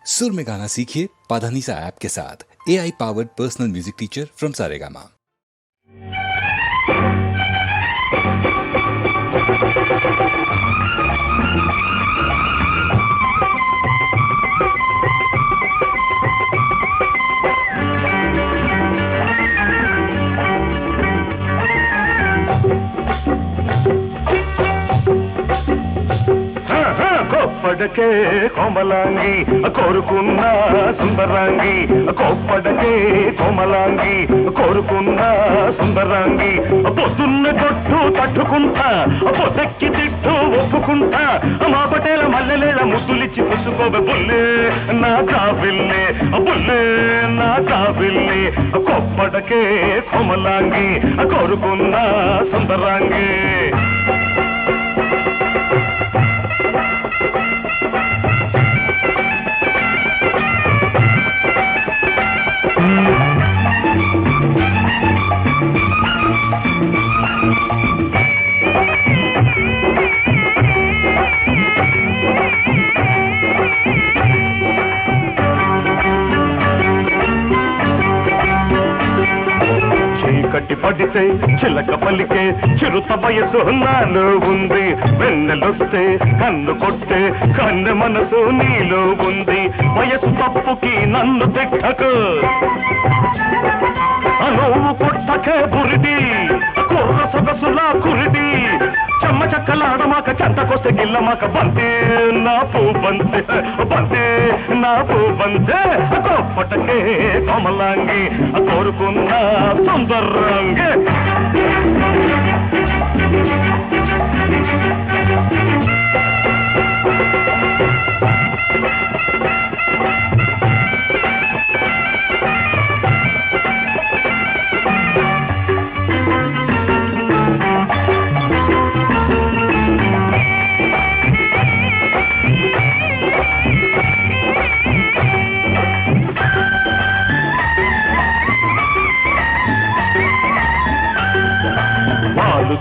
सुर में गाना सीखिए पाधानीसा ऐप के साथ। AI powered personal music teacher from Saregama. కోప్పడకే కోమలాంగి కోరుకున్న సుందరాంగి, కోప్పడకే కోమలాంగి కోరుకున్న సుందరాంగి, పొద్దున్న కొట్టు తట్టుకుంటా పొసక్కి తిట్టు ఒప్పుకుంటా, మా పటేల మల్లెలేల ముద్దులిచ్చి పుచ్చుకోవే బుల్లే నా కాబిల్లే, బుల్లే నా కాబిల్లే, కోప్పడకే కోమలాంగి కోరుకున్న సుందరాంగి. చీకటి పడితే చిలక పలికే చిరుత వయసు నాలో ఉంది, వెన్నెలొస్తే కన్ను కొట్టే కన్నె మనసు నీలో ఉంది, వయసు తప్పుకి నన్ను తిట్టకు నువ్వు కొట్టకే బురిడి కుర్ర సొగసులా కురిడి, చెమ్మ చక్కలాడమాక చెంతకొస్తే గిల్లమాక బంతే నా పూ బంతే, బంతే నా పూ బంతే, కోప్పటకే కోమలాంగి కోరుకున్న సుందరంగి.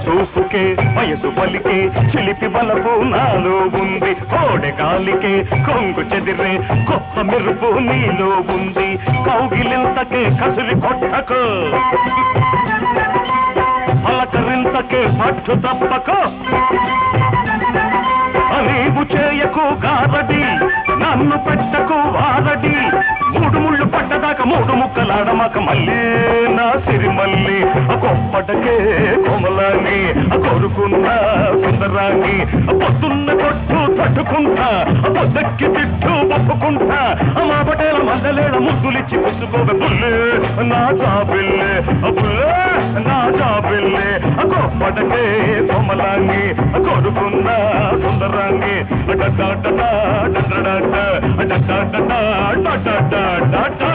చూపుకే వయసు పలికే చిలిపి బలపు నాలో ఉంది, కోడె గాలికే కొంగు చెదిరే కొత్త మెరుపు నీలో ఉంది, కౌగిలింతకే కసురి కొట్టకు పలకరింతకే పట్టు తప్పకు, నీవు చేయకు గారడి నన్ను పెట్టకు వారడి, మూడు ముళ్ళు పడ్డదాకా మూడు ముక్కలాడమాక మళ్ళీ నా సిరిమల్లి, కోప్పటకే కోమలాంగి కోరుకున్న సుందరాంగి, పొద్దున్న కొట్టు తట్టుకుంటా పొద్దక్కి తిట్టు ఒప్పుకుంటా, మా పటేల మల్లెలేడ ముద్దులిచ్చి పుచ్చుకోవే బుల్లే నా జాబిల్లే, బుల్లే నా జాబిల్లే, కోప్పటకే కోమలాంగి కోరుకున్న సుందరాంగి. డా డా డా డా డా డా డా డా డా డా డా డా డా డా డా.